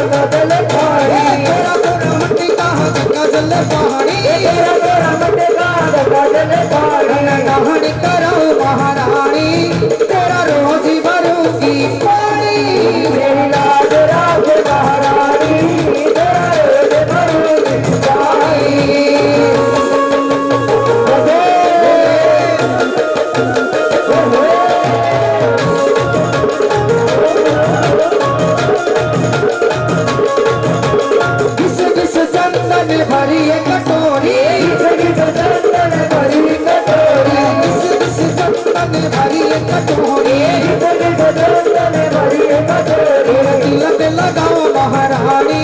गंगा जल पहाड़ी गोरा गोरा मट्टी का गंगा जल पहाड़ी गोरा गोरा मट्टी का गंगा जल पहाड़ी नहानी करो महारानी तेरा रोज भरूंगी पानी मेरी लाज राज महारानी तेरा रोज भरूंगी पानी भरी कटोरी चंदन भरी कटोरी चंदन भरी कटोरी चंदन भरी कटोरी तिलक लगाओ महारानी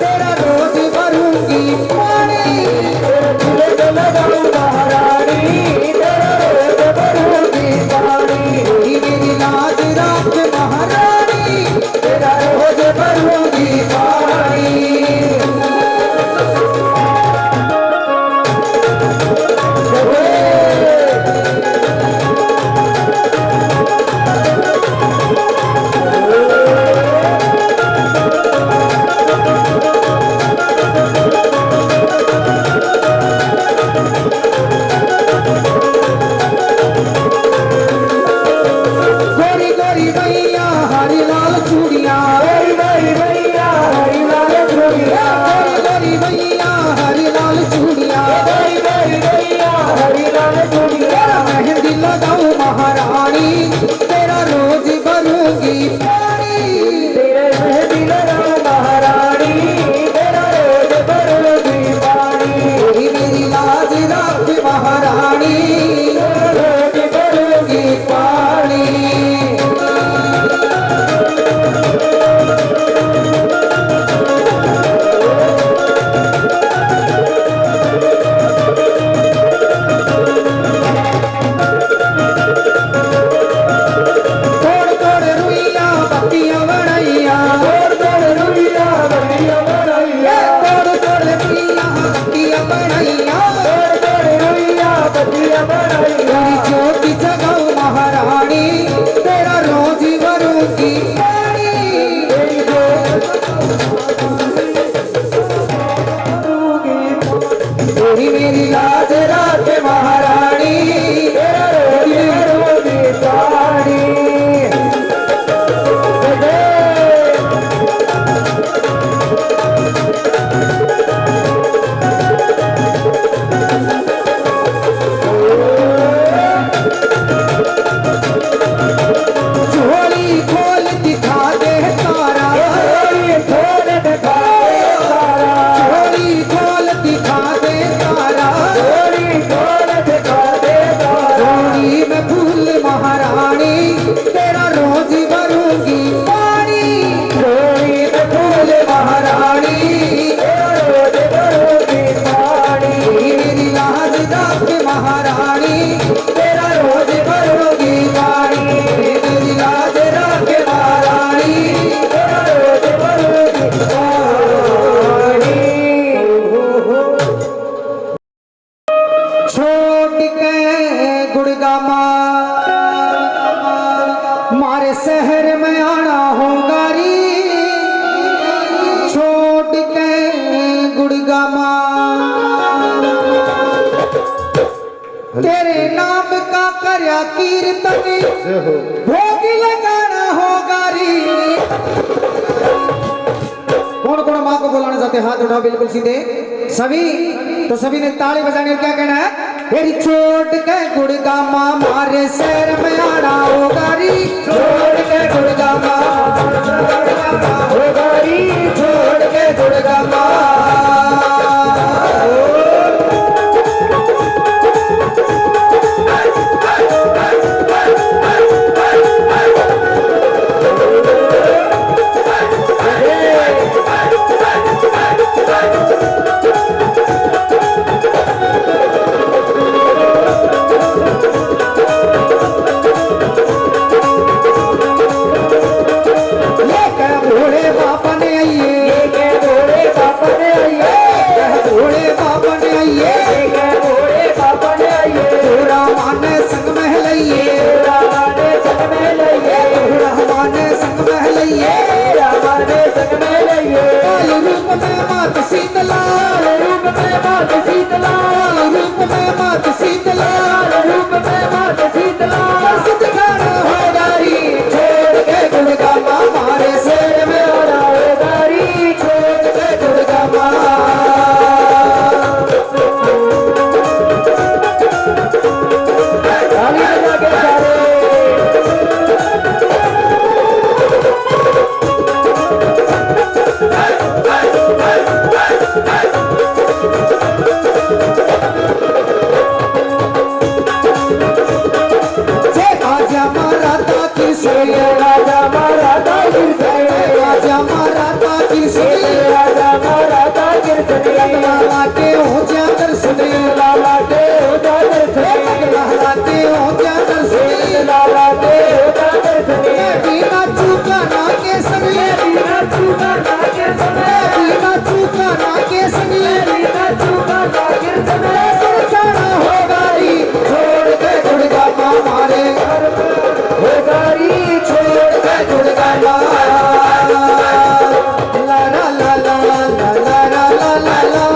तेरा रोज भरूंगी पानी तिलक लगाओ महारानी तेरा रोज भरूंगी पानी मेरी लाज राख महारानी तेरा रोज भरूंगी पानी महारानी तेरा रोज भरूंगी पानी तेरे मेहंदी लगाओ महारानी तेरा रोज भरूंगी पानी मेरी लाज राख महारानी रोज भरूंगी पानी ज्योति जगाओ महारानी तेरा रोज भरूंगी पानी तेरी मेरी लाज राख महारानी तेरा रोज भरूंगी पानी तेरा रोज भरूंगी पानी रोई में फूल महारानी तेरा रोज भरूंगी पानी मेरी लाज राख महारानी तेरा रोज भरूंगी पानी मेरी लाज राख महारानी तेरा रोज भरूंगी पानी छोड़ के गुड़गामा मारे शहर में आना होगा री छोड़ के गुड़गामा तेरे नाम का करया कीर्तन भोग लगाना होगा री कौन कौन माँ को बुलाना चाहते हाथ उठाओ बिल्कुल सीधे सभी तो सभी ने ताली बजाने क्या कहना है तेरी चोट के गुड़गामा मारे शहर में आना होगा री छोड़ के गुड़गामा होगा री छोड़ के गुड़गामा भोले बाबा ने आइए संग में लइए काल रूप में मात शीतला रूप में मात शीतला रूप में मात शीतला रूप में मात शीतला बस दिखाना हो गारी छोड़ के दुर्गा माँ मारे शेर में हो रहा गारी छोड़ के दुर्गा माँ राजा महाराजा राजा महाराजा राजा महाराजा लाला के हो जा दर्शन लाला के हो जा दर्शन लाला के हो जा दर्शन लाला के हो जा दर्शन बिना चूका ना के समय बिना चूका ना के समय बिना चूका ना के समय बिना चूका ना के समय सरसाना हो गारी छोड़ के दुर्गा माँ मारे हो गारी छोड़ के दुर्गा माँ ला ला ला ला ला ला ला ला ला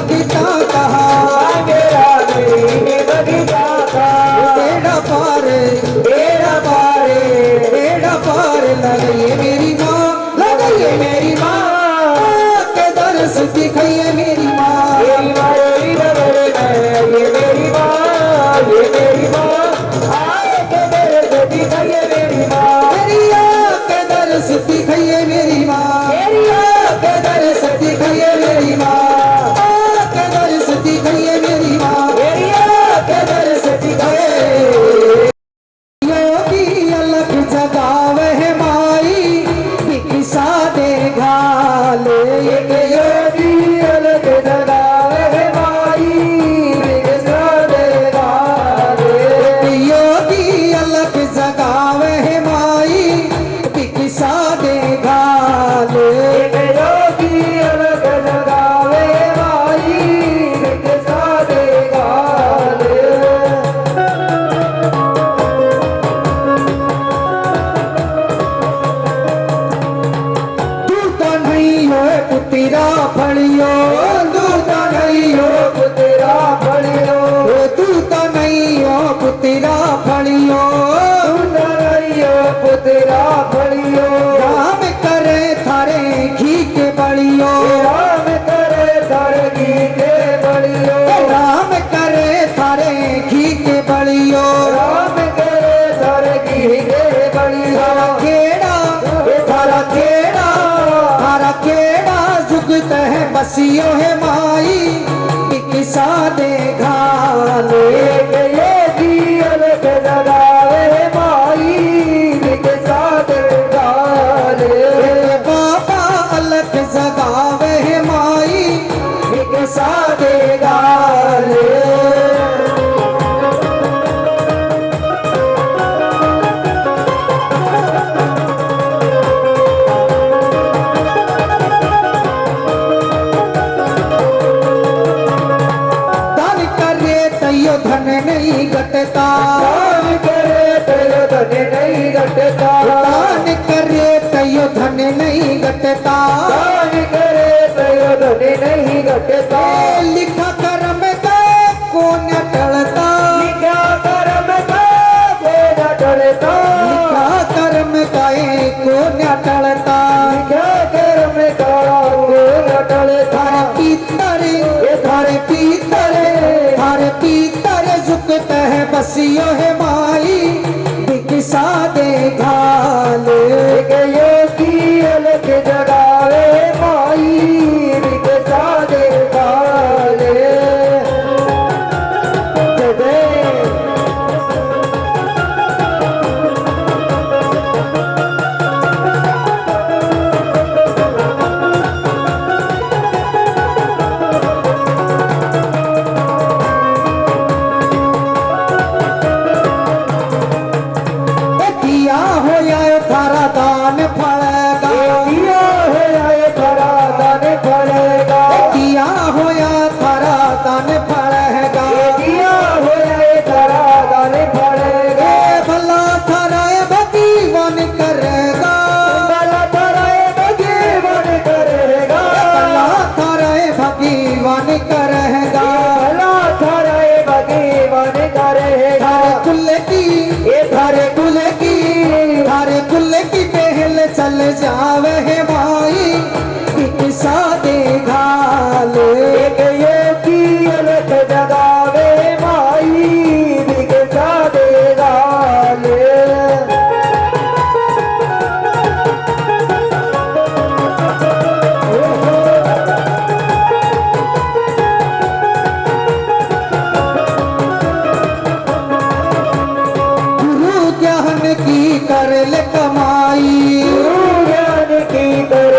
बगीचा कहा मेरा नहीं बगीचा का बेड़ा पार लगाइए मेरी माँ लगाइए मेरी माँ के दर्श दिखाइए मेरी माँ मेरी माँ मेरी नगर है ये मेरी माँ ये मेरी माँ आए के दर्द दिखाइए मेरी माँ मेरी के दर्श दिखाइए मेरी माँ मेरी के दर्श दिखाइए मेरी माँ के दर्श दिखाइए मेरी माँ मेरी के दर्द दिखाइए योगी अलग जगावे है माई किसा दे घाले एक योगी अलग जगावे है माई बिगसा देगा रे योगी अलग जगावे है माई किसा दे घाले एक योगी अलग जगावे माई बिगसा देगा रे तू तो नहीं हो पुतिरा फड़ियो तू तो नहीं हो तेरा फड़ियो तू तो नहीं हो पुतिरा फड़ियो तेरा फड़ियो राम करे थारे घी के बड़ियो राम करे धरगी के बड़ियो राम करे थारे घी के बड़ियो राम करे धरगी के बड़ियो थारा केड़ा जुगत है बसियो है माई किसा दे घाले एक योगी अलग जगावे माई बिगसा देगा रे बाबा अलग जगावे है माई बिगसा देगा रे दान करे तैयो धन नहीं घटता दान करे तेरे धन नहीं घटता दान करे तैयो धन नहीं घटता दान करे तेरे धन नहीं घटता लिखा कर्म का कौन टलता लिखा कर्म का बेड़ा टलता लिखा कर्म का कौन टलता लिखा कर्म का बेड़ा टलता थारे पीतर झुकता है बसियो है माई बिकसा दे घाले एक योगी अलग जगावे माई बिगसा देगा रे जय जय दिया हो या थारा दान फलेगा दिया है आए खरा दान फलेगा दिया हो या थारा दान फलेगा दिया है आए खरा दान फलेगा ए भला थारा भगवान करेगा भला थराए भगवान करेगा भला थारा भगवान करेगा भला थराए भगवान करेगा थारे कुल की पहल चल जावे है माई किसा दे घाले एक योगी अलग जगावे माई बिगसा देगा रे गुरु ज्ञान की कर ले कमाई ज्ञान की कर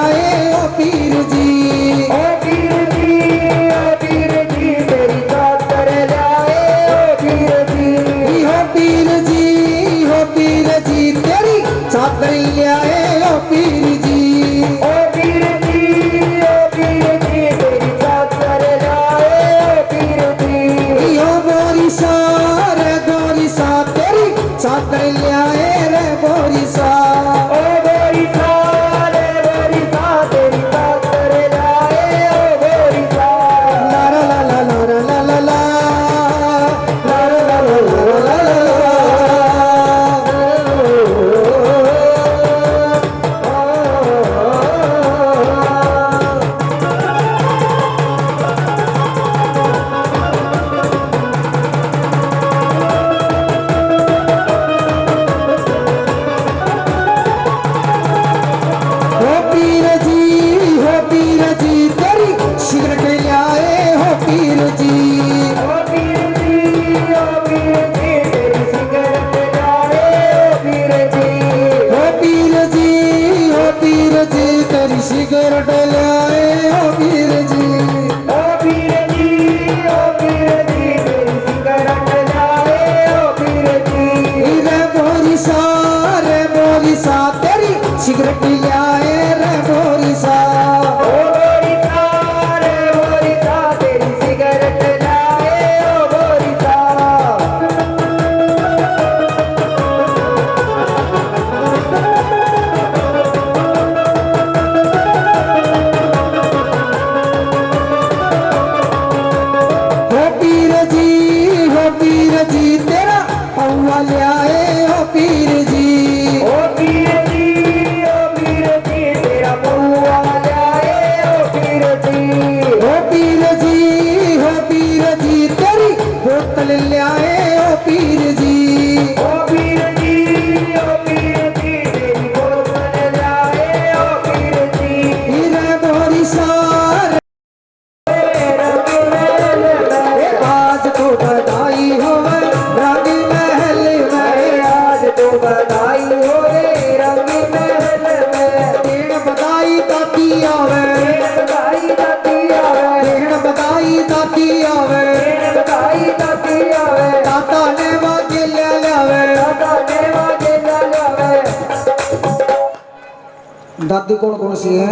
आए ओ पीर जी। ओ पीर जी, ओ पीर जी तेरी चादर लाए ओ पीर जी। हो पीर जी, हो पीर जी तेरी चादर लाए ओ पीर जी। ओ पीर जी, ओ पीर जी तेरी चादर लाए ओ पीर जी। हो गोरिसा रे गोरिसा तेरी चादर लाए रे गोरिसा। ओ गोरिसा रे गोरिसा तेरी चादर लाए ओ गोरिसा। ला ला ला ला ला ला ला ला ला ला ला ला ला हो पीर जी तेरी सिगरेट लाए हो पीर जी। ओ पीर जी, ओ पीर जी तेरी सिगरेट लाए ओ पीर जी। हो पीर जी, हो पीर जी तेरी सिगरेट लाए हो पीर जी। ओ पीर जी, ओ पीर जी तेरी सिगरेट लाए ओ पीर जी। रे बोरिसा तेरी सिगरेट लाए रे बोरिसा। ओ गोरिसा रे गोरिसा तेरी सिगरेट लाए ओ गोरिसा। हो पीर जी तेरा पौआ लाए हो पीर जी। ओ पीर जी, ओ पीर जी तेरा पौआ लाए ओ पीर जी। हो पीर जी, हो पीर जी तेरी बोतल लाए हो पीर जी। ओ पीर जी, ओ पीर जी तेरी बोतल लाए ओ पीर जी। रे बोरिसा रंग महल में आज तो बधाई हो रंग महल में। आज तो बधाई हो रे रंग महल में। देण बधाई दाती आवे, बधाई दाती आवे, देण बधाई दाती आवे। बधाई दाती आवे। दाता ने वागे ले लावे। दादा ने वागे लावे। दादी कौन कौन सी है?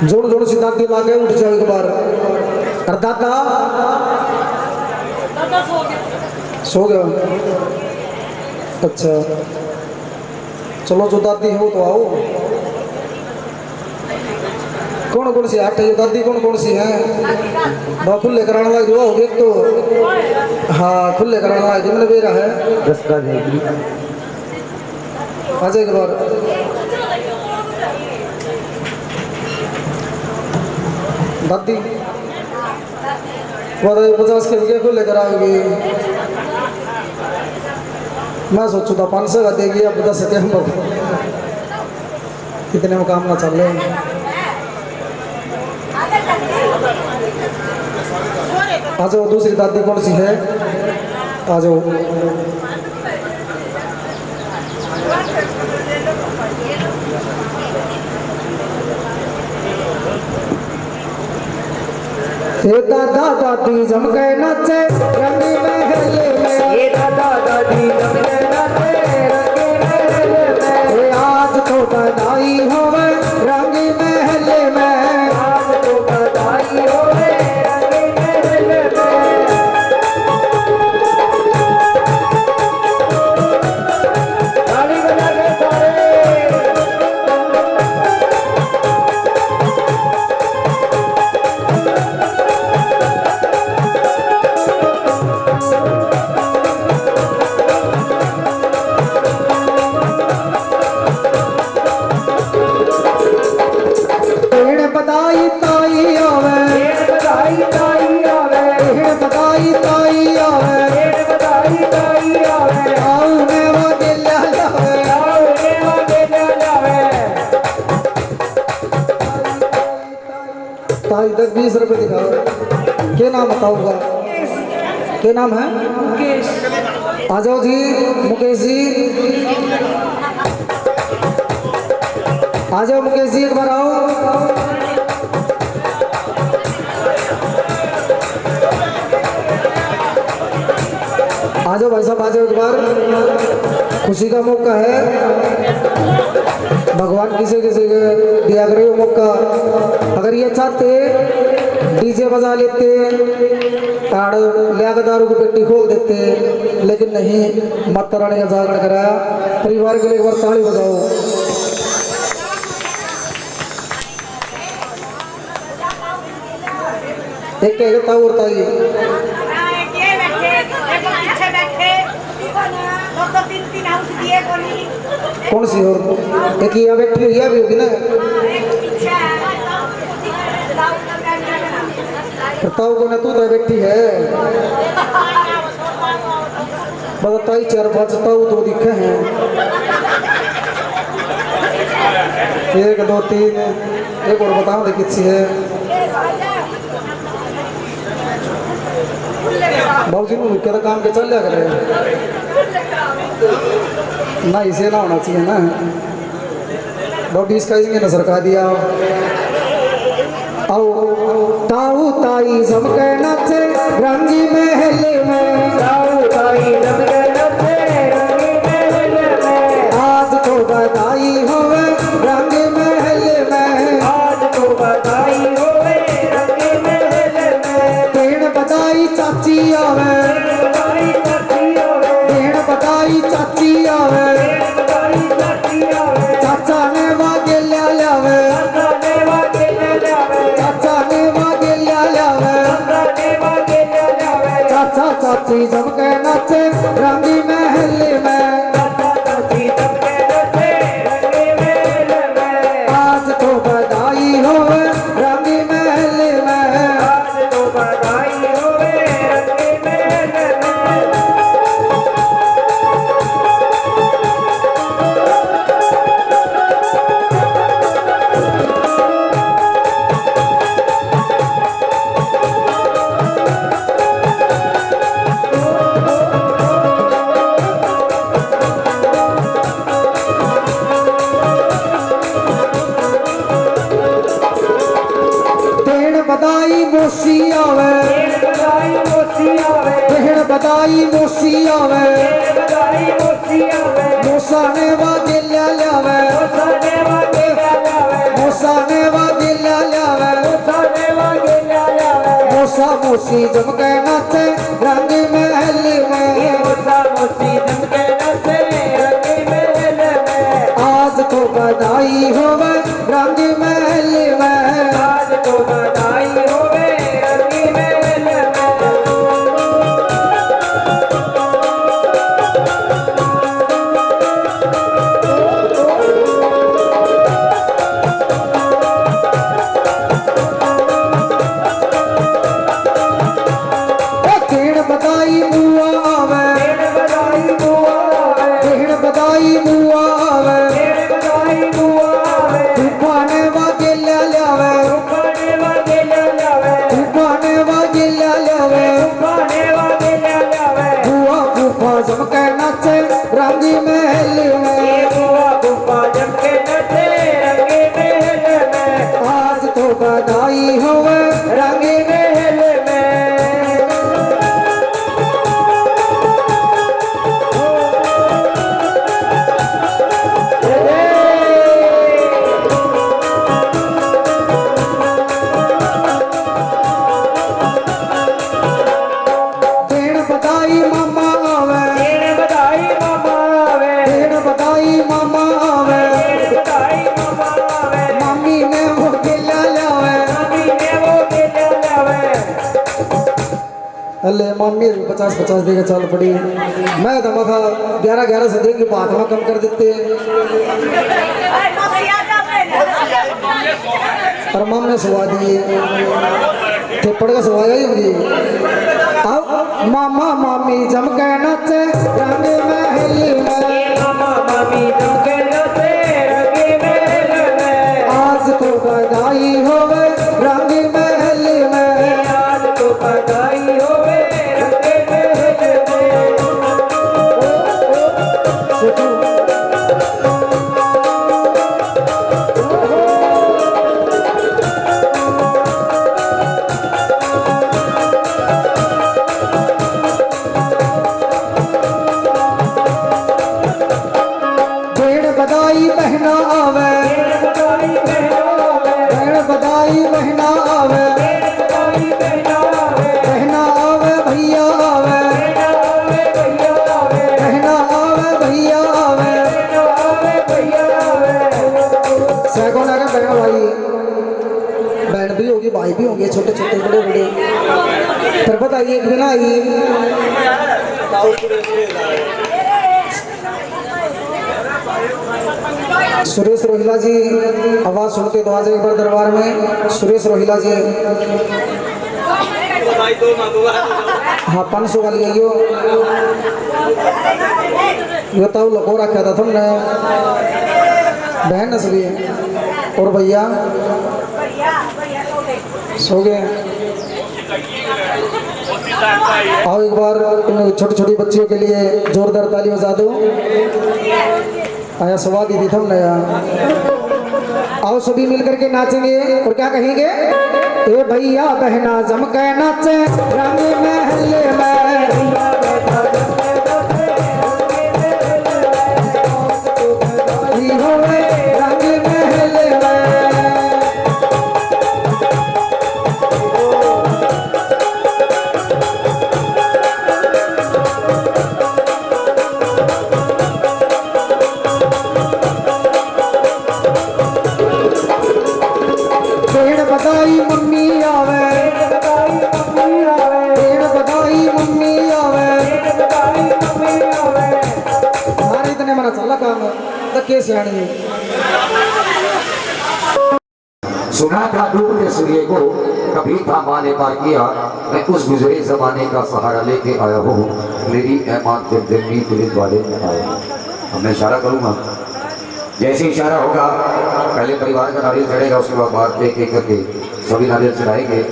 जोड़ जोड़ सी दादी लागे उठ जाओ एक बार। और दादा सो गया। अच्छा चलो जो दादी हो तो आओ। कौन कौन सी आठ दादी कौन कौन सी है? बा खुले कराने वाली जो होगी एक तो। हाँ खुले कराने वाली मैंने बेरा है। 10 का जाएगी। आ जाए एक बार। दादी बताइए 50 के रुपये को लेकर आओगी। मैं सोचू था 500 का देगी अब 10 के हम लोग कितने में काम ना चल रहे। आ जाओ दूसरी दादी कौन सी है? आ जाओ। ये दादा दादी जम गए नाचे रंग महल में। ये दादा दादी जमने नाचे रंग महल में। ये आज तो बधाई होवे रंग महल में। आज तो बधाई हो रे रंग महल में। ताली बजा के सारे। पेड़ बधाई ताई आवे, बधाई ताई आवे। पेड़ बधाई ताई आवे। बधाई ताई आवे। आओ मैं वो दिल लावे। आओ रे आगे लावे। ताई 10-20 रुपए दिखाओ। क्या नाम बताऊंगा? क्या नाम है? मुकेश। आ जाओ जी मुकेश जी। आ जाओ मुकेश जी, एक बार आओ। आ जाओ भाई साहब, आ जाओ एक बार, खुशी का मौका है। भगवान किसी किसी को दिया करे वो मौका। अगर ये चाहते डीजे बजा लेते, ताड़ लिया दारू की पेटी खोल देते, लेकिन नहीं, माता रानी का जागरण कराया। परिवार के लिए एक बार ताली बजाओ। एक कहता और ताई कौन सी और एक ये बैठी हुई है, भी होगी ना। ताऊ को ना तू तो बैठी है, बताई 4-5 ताऊ तो दिखे हैं। 1 2 3, एक और बताओ दे किसी है। बाबू जी क्या तो काम के चल जा करे ना, इसे ना होना चाहिए ना। बाबू इसका ना सरका दिया। आओ ताऊ ताई झमके नाचे रंगी महल में, ताऊ ताई झमके नाचे रंगी महल में, आज तो बधाई होवे रंगी महल में, आज तो बधाई होवे रंगी महल में। भेड़ बधाई चाची आवे, बधाई चाची आवे, भेड़ बधाई चाची आवे, बधाई चाची आवे। चाचा ने वागे ल्या ल्यावे, चाचा ने वागे ले जावे, चाचा ने वागे ल्या ल्यावे, चाचा ने वागे ले जावे। चाचा चाची झमके नाचे रंगी महल में, चाचा चाची झमके नाचे रंगी महल में, आज तो बधाई होवे रंगी महल में, आज तो बधाई होवे रंगी महल में। भेड़ बधाई मोसी आवे, बधाई मोसी आवे, भेड़ बधाई मोसी आवे, बधाई मोसी आवे। मूसा ने वागे ल्या ल्यावे, मूसा ने वागे ले जावे, मूसा ने वागे ल्या ल्यावे, मूसा ने वागे ले जावे। मूसा मूसी झमके नाचे रंगी महल में, मूसा मूसी झमके नाचे रंगी महल में, आज तो बधाई होवे रंगी महल में, आज तो बधाई होवे रंगी महल में। भेड़ बधाई बुआ आवे, बधाई बुआ आवे, भेड़ बधाई बुआ आवे, बधाई बुआ आवे। फूफा ने वागे ल्या ल्यावे, फूफा ने वागे ले जावे, फूफा ने वागे ल्या ल्यावे, फूफा ने वागे ले जावे। बुआ फूफा झमके नाचे रंगी महल में, बुआ फूफा झमके नाचे रंगी महल में, आज तो बधाई होवे रंगी महल में। भेड़ बधाई मामा आवे, बधाई मामा आवे, भेड़ बधाई मामा आवे, बधाई मामा आवे। मामी ने वो गिला ल्यावे, मम्मी ने वो के ले जावे, अल्ले मामी 50-50 देके चल पड़ी। मैं तो मखा 11-11 से देगी बात में कम कर देते, पर मामे सुवा दिए, थप्पड़ का सुवा ही होगी। अब मामा मामी झमके नाचे रंगी महल में, मामा मामी झमके नाचे रंगी महल में, आज तो बधाई होवे रंगी महल में, आज तो बधाई होवे रंगी महल में। सोचो सामने आ बहन भाई, बहन भी होगी, भाई भी होंगे, छोटे छोटे बड़े बड़े। फिर बताइए एक दिन आई सुरेश रोहिला जी, आवाज सुनते तो आज एक बार दरबार में सुरेश रोहिला जी। हाँ 500 वाली है यो तो लको रखा था तुमने बहन नसली और भैया सो गए। आओ एक बार इन छोटी छोटी बच्चियों के लिए जोरदार ताली बजा दो। आया स्वाद दी थम नया। आओ सभी मिलकर के नाचेंगे और क्या कहेंगे, ए भैया बहना जम के नाचे रंग महल में, होवे रंग महल में। भेड़ बधाई मम्मी आवे, भेड़ बधाई मम्मी आवे। हमारे इतने मना चला काम धक्के सियाणी। सुना था डूब के सूर्य को, कभी था माँ ने पार किया, मैं उस गुजरे जमाने का सहारा लेके आया हूँ। मेरी ऐमान दिल दिल में तेरे द्वारे में आया हूँ। अब मैं इशारा करूँगा, जैसे इशारा होगा पहले परिवार का नारियल चढ़ेगा, उसके बाद बात एक एक करके सभी नारियल चढ़ाएंगे।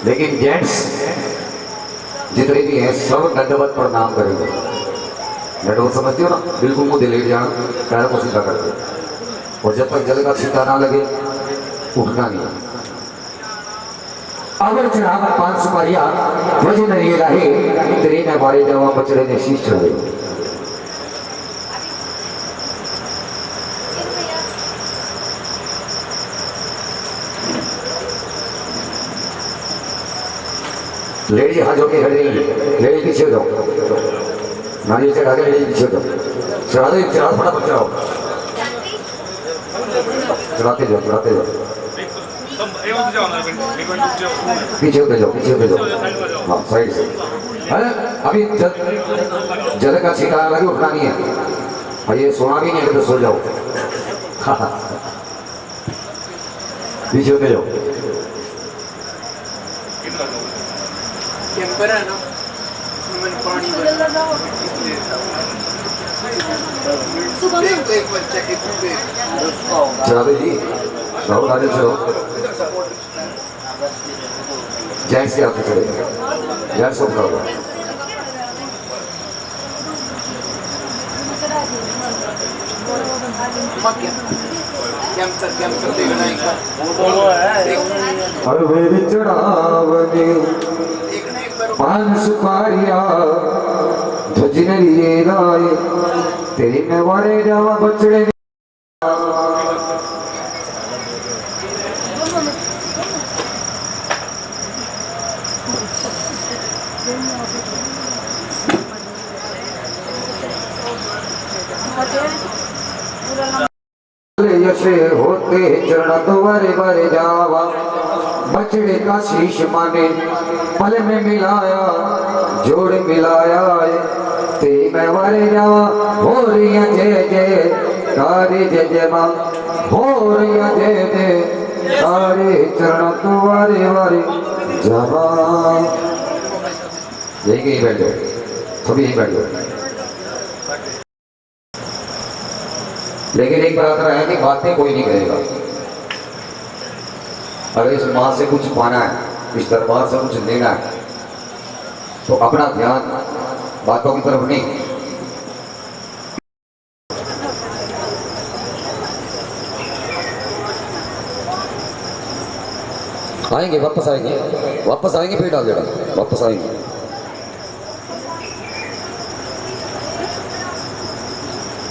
लेकिन जेंट्स जितने भी हैं सब दंडवत प्रणाम करेंगे। दंडवत समझते हो ना, बिल्कुल मुँह लेट जाना, पैरों को सीधा करके, और जब तक जल का छींटा ना लगे उठना नहीं। अगर चढ़ावा 5 सुपारियां ध्वज नहीं रहे, तेरे में बारे जवा बचड़े ने शीश चढ़े। लेडी हाथ जोड़ के खड़ी रही, लेडी पीछे हो जाओ, नारियल चढ़ा के लेडी पीछे हो जाओ। चढ़ा दो, चढ़ा फटाफट चढ़ाओ, चढ़ाते जाओ, चढ़ाते जाओ, पीछे होते जाओ, पीछे होते जाओ। हाँ साइड से। अरे अभी जल का छींटा लगे, उठना नहीं है। और ये सोना भी नहीं है तो सो जाओ। पीछे होते जाओ। कैंपर है ना, उसमें पानी एक बच्चा के पूरे चला दे जी, चलो नारियल चलो। जेंट्स के हाथ चले, जेंट्स को करो। कैंपर देखना एक और मेरी चढ़ावने देखना एक बार। 5 सुपारियां ध्वज लिए लाए, तेरी में वारे जावा बचड़े। यशे होते चरण तुम्हारे बारे जावा, बछड़े का शीश माने पल में मिलाया, जोड़ मिलाया तेरी मैं वारे जावा। हो रही जय जय तारे जय जय माँ, हो रही जय जय तारे चरण तुम्हारे वारे जावा। यही बैठ जाओ, सभी यही बैठ जाओ। लेकिन एक बात रहा है कि बातें कोई नहीं करेगा। अगर इस माँ से कुछ पाना है, इस दरबार से कुछ लेना है, तो अपना ध्यान बातों की तरफ नहीं। आएंगे, वापस आएंगे, वापस आएंगे, फिर डाल देगा, वापस आएंगे।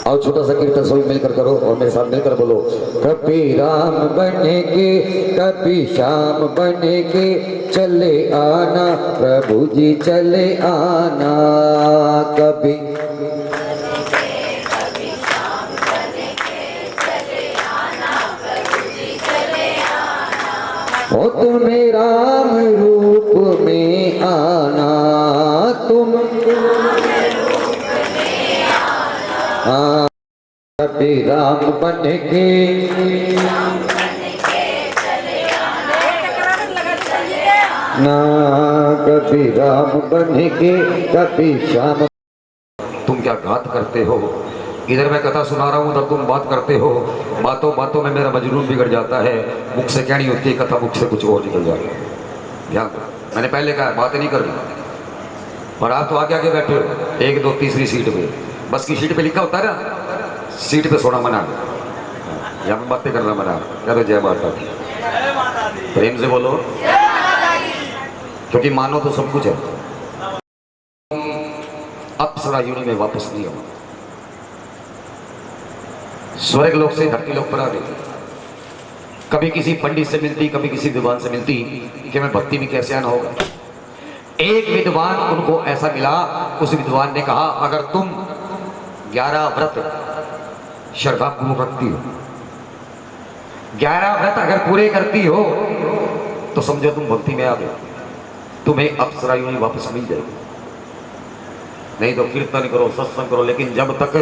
आओ छोटा सा कीर्तन सभी मिलकर करो और मेरे साथ मिलकर बोलो। कभी राम बनेगे, कभी श्याम बनेगे, चले आना प्रभु जी चले आना। कभी ओ तुम्हें राम रूप में आना, तुम कभी राम बन के ना, कभी राम बन के कभी श्याम। तुम क्या घात करते हो? इधर मैं कथा सुना रहा हूँ तब तुम बात करते हो। बातों बातों में मेरा मजनून बिगड़ जाता है। मुख से कहनी होती है कथा, मुख से कुछ और निकल जाता है। ध्यान दो, मैंने पहले कहा बातें नहीं करनी। और आप तो आगे आगे बैठे हो 1 2 तीसरी सीट पे, बस की सीट पे लिखा होता है ना, सीट पे सोना मना, यहाँ पे बातें करना मना। क्या तो जय माता दी, प्रेम से बोलो, क्योंकि मानो तो सब कुछ है। अप्सरा योनि में वापस नहीं आऊंगा। स्वर्ग लोक से धरती लोक पर आ गई। कभी किसी पंडित से मिलती, कभी किसी विद्वान से मिलती कि मैं भक्ति में कैसे आना होगा। एक विद्वान उनको ऐसा मिला, उस विद्वान ने कहा अगर तुम 11 व्रत श्रद्धा पूर्वक रखती हो, 11 व्रत अगर पूरे करती हो तो समझो तुम भक्ति में आ गए, तुम्हें अप्सरा योनि वापस मिल जाएगी। नहीं तो कीर्तन करो, सत्संग करो, लेकिन जब तक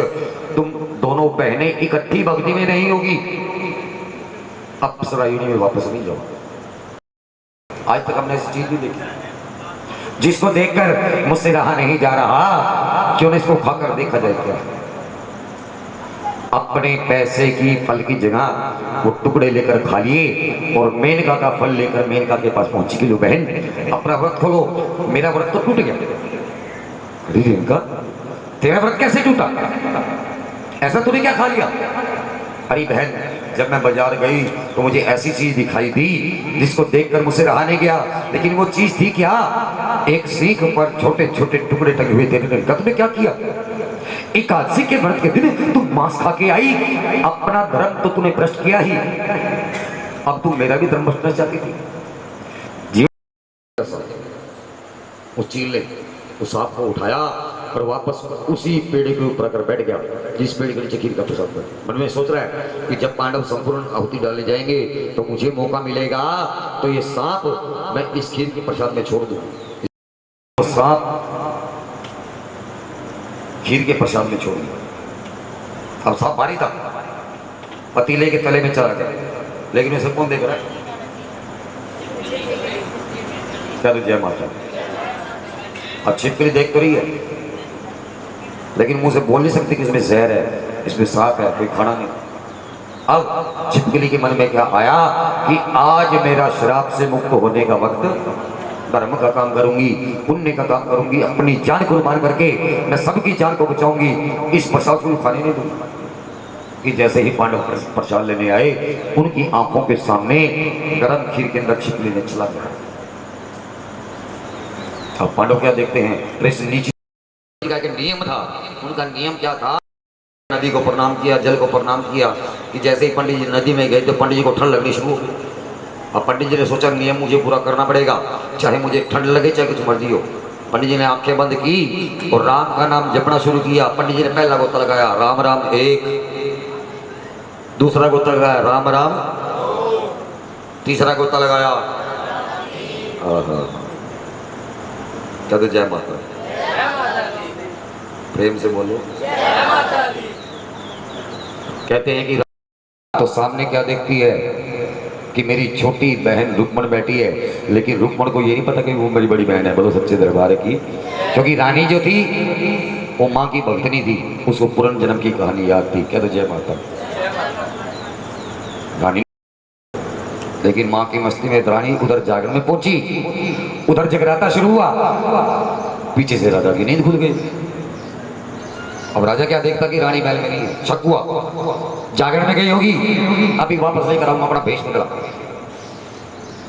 तुम दोनों बहनें इकट्ठी भक्ति में नहीं होगी, अप्सरा योनि में वापस नहीं जाओ। आज तक हमने ऐसी चीज नहीं देखी। जिसको देखकर मुझसे रहा नहीं जा रहा, क्यों न इसको खाकर देखा जाए क्या। अपने पैसे की फल की जगह वो टुकड़े लेकर खा लिए और मेनका का फल लेकर मेनका के पास पहुंची कि लो बहन अपना व्रत खोलो, मेरा व्रत तो टूट गया। इनका तेरा व्रत कैसे टूटा? ऐसा तूने क्या खा लिया? अरे बहन, जब मैं बाजार गई तो मुझे ऐसी चीज दिखाई दी जिसको देखकर मुझसे रहा नहीं गया। लेकिन वो चीज थी क्या? एक सीख पर छोटे छोटे टुकड़े टंगे हुए थे। तुमने क्या किया? एकादशी के व्रत के दिन तुम मांस खा के आई, अपना धर्म तो तूने भ्रष्ट किया ही, अब तुम मेरा भी धर्म भ्रष्ट करना चाहती थी। जीवन वो चीले उस सांप को उठाया और वापस उसी पेड़ के ऊपर कर बैठ गया जिस पेड़ के नीचे खीर का प्रसाद था। मन में सोच रहा है कि जब पांडव संपूर्ण आहुति डाले जाएंगे तो मुझे मौका मिलेगा, तो ये सांप मैं इस खीर के प्रसाद में छोड़ दूं। तो सांप खीर के प्रसाद में छोड़ दिया। अब सांप भारी था, पतीले के तले में चला गया, लेकिन उसे कौन देख रहा है? चलो जय माता। अब छिपकली देख तो रही है, लेकिन मुंह से बोल नहीं सकती कि इसमें जहर है, इसमें सांप है, कोई खाना नहीं। अब छिपकली के मन में क्या आया कि आज मेरा श्राप से मुक्त होने का वक्त, धर्म का काम करूंगी, पुण्य का काम करूंगी, अपनी जान कुर्बान करके मैं सबकी जान को बचाऊंगी, इस प्रसाद को खाने नहीं दूंगा। कि जैसे ही पांडव प्रसाद लेने आए, उनकी आंखों के सामने गर्म खीर के अंदर छिपकली ने चला गया। अब पांडव क्या देखते हैं? नीचे का नियम था, उनका नियम क्या था? नदी को प्रणाम किया, जल को प्रणाम किया। कि जैसे ही पंडित जी नदी में गए तो पंडित जी को ठंड लगनी शुरू हो गई। अब पंडित जी ने सोचा नियम मुझे पूरा करना पड़ेगा, चाहे मुझे ठंड लगे चाहे कुछ मर्जी हो। पंडित जी ने आंखें बंद की और राम का नाम जपना शुरू किया। पंडित जी ने पहला गोता लगाया राम राम 1, दूसरा गोता लगाया राम राम, तीसरा गोता लगाया क्या? तो जय माता, प्रेम से बोलो। कहते हैं कि तो सामने क्या देखती है कि मेरी छोटी बहन रुक्मण बैठी है, लेकिन रुक्मण को ये नहीं पता कि वो मेरी बड़ी बहन है। बोलो सच्चे दरबार की। क्योंकि रानी जो थी वो माँ की भक्तनी थी, उसको पुराने जन्म की कहानी याद थी। क्या तो जय माता। रानी लेकिन माँ की मस्ती में रानी उधर जागरण में पहुंची, उधर जगराता शुरू हुआ, पीछे से राजा की नींद खुल गई। अब राजा क्या देखता कि रानी महल में नहीं है, शक हुआ, जागरण में गई होगी, अभी वापस लेकर आऊंगा। अपना भेष बदला,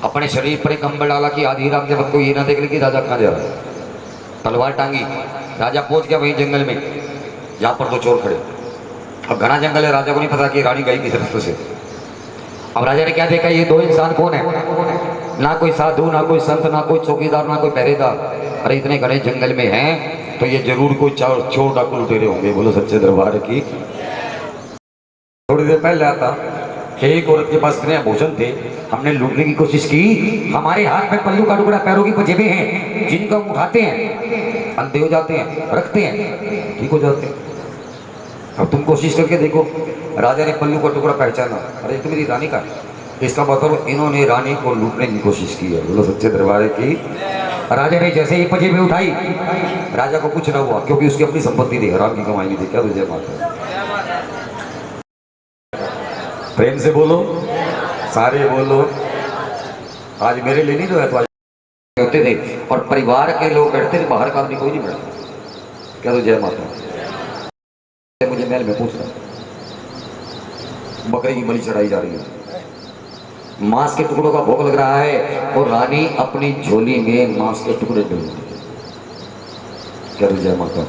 अपने शरीर पर एक कंबल डाला कि आधी रात के वक्त को ये ना देख ले कि राजा कहाँ जा रहा है। तलवार टांगी, राजा पहुंच गया वहीं जंगल में जहाँ पर 2 चोर खड़े। अब घना जंगल है, राजा को नहीं पता कि रानी गई किस रास्ते से। अब राजा ने क्या देखा, ये 2 इंसान कौन है? ना कोई साधु, ना कोई संत, ना कोई चौकीदार, ना कोई पहरेदार। अरे इतने घने जंगल में हैं तो ये जरूर कोई चोर डाकू लुटेरे होंगे। बोलो सच्चे दरबार की। थोड़ी देर पहले आता एक औरत के पास इतने भोजन थे, हमने लूटने की कोशिश की, हमारे हाथ में पल्लू का टुकड़ा, पैरों की जेबें हैं, जिनको हम उठाते हैं, अंधे हो जाते हैं, रखते हैं, ठीक हो जाते हैं। अब तुम कोशिश करके देखो, राजा ने पल्लू का टुकड़ा पहचाना, अरे ये तो मेरी रानी का है, इसका मतलब इन्होंने रानी को लूटने की कोशिश की है। बोलो सच्चे दरबार की। राजा ने जैसे ही पजेबें उठाई, राजा को कुछ ना हुआ, क्योंकि उसकी अपनी संपत्ति थी, हराम की कमाई नहीं थी। क्या तुझे माता है? प्रेम से बोलो, सारे बोलो। आज मेरे लिए नहीं तो है, तो आज होते थे और परिवार के लोग बैठते थे, बाहर का आदमी कोई नहीं बैठता। क्या तो जय माता। मुझे महल में पूछ रहा, बकरी की बलि चढ़ाई जा रही है, मांस के टुकड़ों का भोग लग रहा है और रानी अपनी झोली में मांस के टुकड़े डाल रही है। क्या तो जय माता।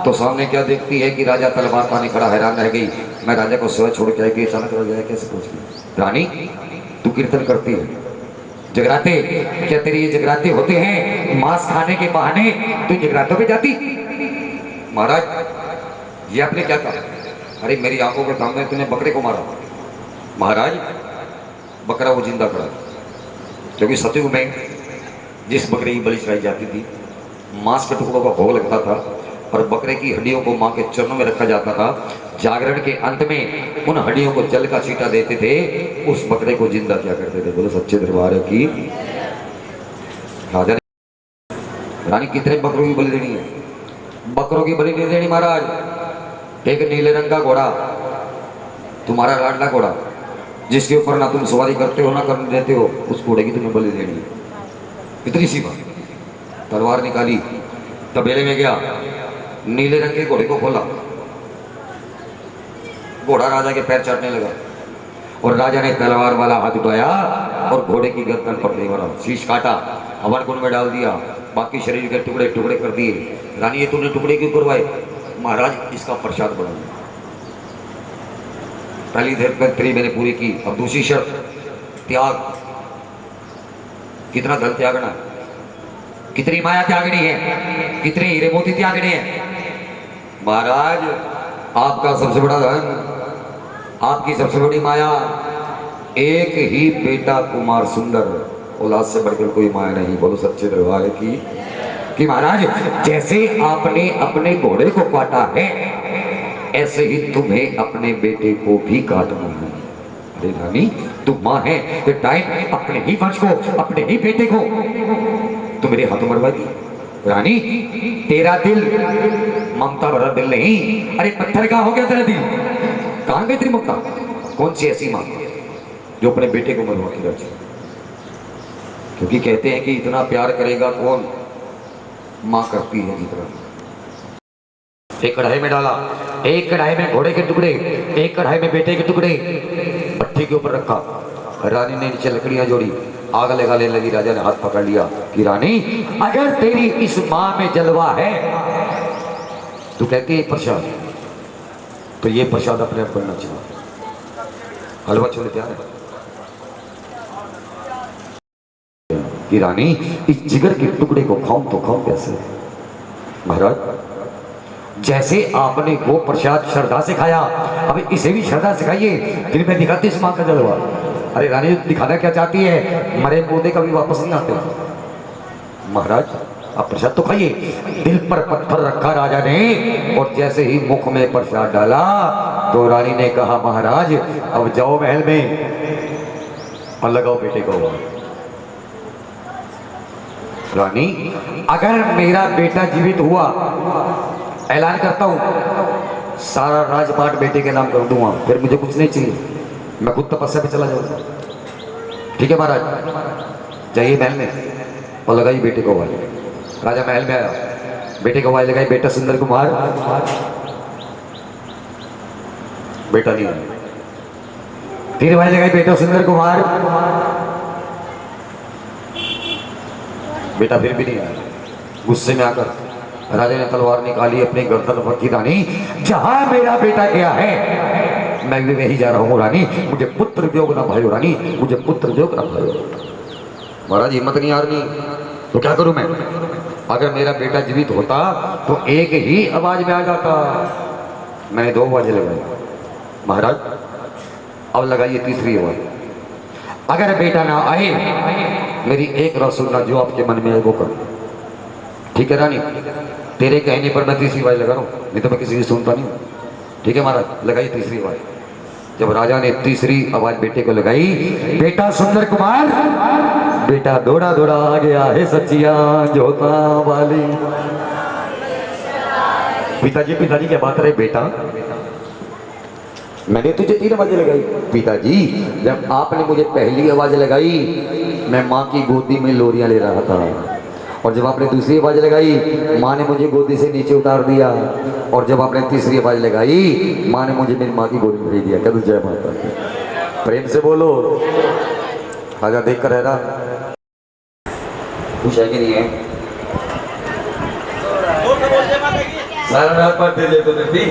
तो सामने क्या देखती है कि राजा तलवार पाने खड़ा, हैरान रह गई। मैं राजा को स्वयं छोड़ के आई कि अचानक राजा कैसे पहुंच गई। रानी तू कीर्तन करती है, जगराते, क्या तेरे ये जगराते होते हैं मांस खाने के बहाने तू जगरातों पे जाती? महाराज ये आपने क्या कहा? अरे मेरी आंखों के सामने तूने बकरे को मारा। महाराज बकरा वो जिंदा खड़ा, क्योंकि सतयुग में जिस बकरे की बलि चढ़ाई जाती थी, मांस के टुकड़ों का भोग लगता था और बकरे की हड्डियों को मां के चरणों में रखा जाता था। जागरण के अंत में उन हड्डियों को जल का छींटा देते थे, उस बकरे को जिंदा क्या करते थे। बोलो सच्चे दरबार की। राजा ने रानी कितने बकरों की बलि देनी है? बकरों की बलि नहीं देनी महाराज। एक नीले रंग का घोड़ा, तुम्हारा लाडला घोड़ा, जिसके ऊपर ना तुम सवारी करते हो ना करने देते हो, उस घोड़े की तुम्हें बलि देनी है। इतनी सी बात। तलवार निकाली, तबेले में गया, नीले रंग के घोड़े को खोला, घोड़ा राजा के पैर चाटने लगा और राजा ने तलवार वाला हाथ उठाया और घोड़े की गर्दन पर दे मारा, शीश काटा, हवन कुंड में डाल दिया, बाकी शरीर के टुकड़े टुकड़े कर दिए। रानी ये तूने टुकड़े क्यों करवाए? महाराज इसका प्रसाद बढ़ाया। पहली धर्मत्री मैंने पूरी की, अब दूसरी शर्त त्याग। कितना धन त्यागना, कितनी माया त्यागनी है, कितने हीरे मोती त्यागने हैं। महाराज आपका सबसे बड़ा धन, आपकी सबसे बड़ी माया एक ही बेटा कुमार सुंदर, औलाद से बढ़कर कोई माया नहीं। बोलो सच्चे दरबार की। कि महाराज जैसे आपने अपने घोड़े को काटा है, ऐसे ही तुम्हें अपने बेटे को भी काटना है। अरे रानी तू माँ है तो टाइम अपने ही वंश को, अपने ही बेटे को तू मेरे हाथों मरवा दी। रानी तेरा दिल ममता भरा दिल नहीं, अरे पत्थर का हो गया तेरा दिल। कहां गई तेरी ममता? कौन सी ऐसी माँ जो अपने बेटे को मरवा के राजी? क्योंकि कहते हैं कि इतना प्यार करेगा कौन, माँ करती है जितना। एक कढ़ाई में डाला, एक कढ़ाई में घोड़े के टुकड़े, एक कढ़ाई में बेटे के टुकड़े, भट्टी के ऊपर रखा। रानी ने नीचे लकड़ियां जोड़ी, आग लगाने लगी। राजा ने हाथ पकड़ लिया कि रानी अगर तेरी इस माँ में जलवा है तो कहती है प्रसाद, तो ये प्रसाद अपने आप करना चाहिए। हलवा छोले तैयार है कि रानी इस जिगर के टुकड़े को खाऊं तो खाऊं कैसे? महाराज जैसे आपने वो प्रसाद श्रद्धा से खाया, अब इसे भी श्रद्धा से खाइए, फिर मैं दिखाती इस माँ का जलवा। अरे रानी दिखाना क्या चाहती है? मरे पौधे कभी वापस नहीं आते। महाराज आप प्रसाद तो खाइए। दिल पर पत्थर रखा राजा ने और जैसे ही मुख में प्रसाद डाला तो रानी ने कहा महाराज अब जाओ महल में और लगाओ बेटे को। रानी अगर मेरा बेटा जीवित हुआ, ऐलान करता हूं सारा राजपाट बेटे के नाम कर दूंगा, फिर मुझे कुछ नहीं चाहिए, मैं खुद तपस्या पे चला जाऊंगा। ठीक है महाराज, जाइए महल में और लगाइए बेटे को वाले। राजा महल में आया, बेटे को वाले लगाई, बेटा सुंदर कुमार, बेटा नहीं आया। फिर वाले लगाई, बेटा सुंदर कुमार, बेटा फिर भी नहीं आया। गुस्से में आकर राजा ने तलवार निकाली, अपनी गर्दन पर की। रानी जहां मेरा बेटा गया है मैं भी वहीं जा रहा हूँ। रानी मुझे पुत्र वियोग ना भयो, रानी मुझे पुत्र वियोग ना भयो। महाराज हिम्मत नहीं हारनी, तो क्या करूं मैं? अगर मेरा बेटा जीवित होता तो एक ही आवाज में आ जाता। मैंने 2 आवाजें लगाई। महाराज अब लगाइए तीसरी आवाज। अगर बेटा ना आए, मेरी एक रात सुनना, जो आपके मन में है वो कर। ठीक है रानी, तेरे कहने पर मैं तीसरी आवाज लगा रहा हूँ, नहीं तो मैं किसी की सुनता नहीं हूँ। ठीक है महाराज, लगाइए तीसरी आवाज। जब राजा ने तीसरी आवाज बेटे को लगाई, बेटा सुंदर कुमार, बेटा दौड़ा दौड़ा आ गया है सच्चिया जोता वाली। पिताजी क्या बात रहे बेटा, मैंने तुझे 3 आवाजें लगाई। पिताजी, जब आपने मुझे पहली आवाज लगाई, मैं माँ की गोदी में लोरियां ले रहा था, और जब आपने दूसरी आवाज लगाई, माँ ने मुझे गोदी से नीचे उतार दिया, और जब आपने तीसरी आवाज लगाई, माँ ने मुझे मेरी माँ की गोदी में भेज दिया। क्या जय माता दी। प्रेम से बोलो। राजा देख कर रहा, कुछ है कि नहीं है? सारा रात पर दे तो भी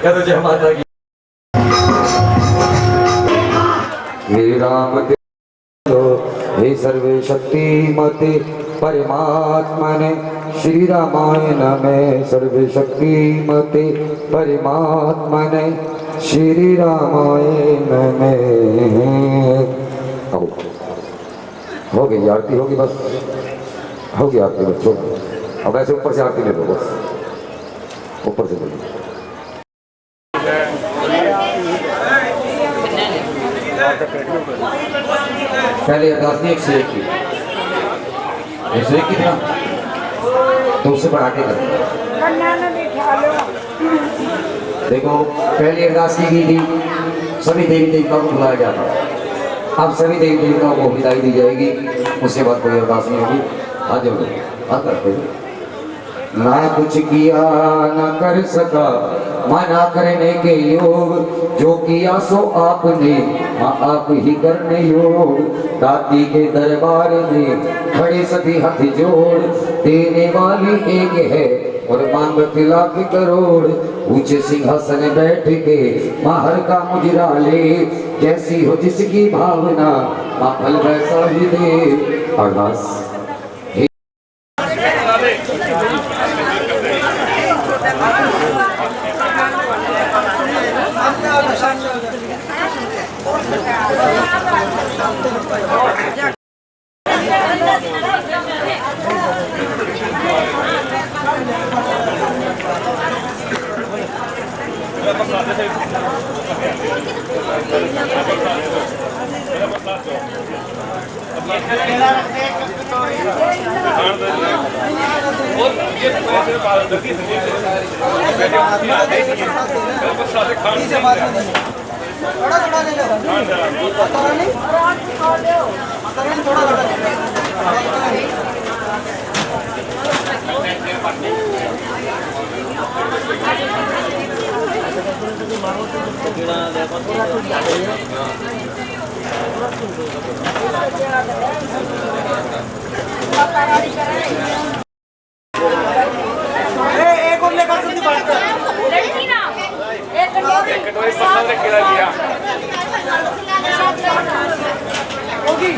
क्या तो जय माता की। हे राम हे सर्वे शक्तिमते परमात्मने श्री रामाय नमः। सर्वे शक्तिमते परमात्मने श्री रामाय नमः। हो गई आरती, होगी बस, होगी आरती बच्चों। अब ऐसे ऊपर से आरती ले लो, बस ऊपर से बोलो। पहले अरदास नहीं 101 की, 101 की था तो उससे बढ़ा के कर। देखो पहली अरदास की गई थी, सभी देवी देवताओं को बुलाया गया था। अब सभी देवी देवताओं को विदाई दी जाएगी, उसके बाद कोई अरदास नहीं होगी। आज जो हाँ करते ना कुछ किया ना कर सका, मना करने के योग, जो किया सो आपने, हाँ आप ही करने योग। दाती के दरबार में खड़े सभी हाथ जोड़, देने वाली एक है और मांगते लाख करोड़। ऊंचे सिंहासन बैठ के माहर का मुजरा ले, जैसी हो जिसकी भावना माँ फल वैसा ही दे। अरदास होगी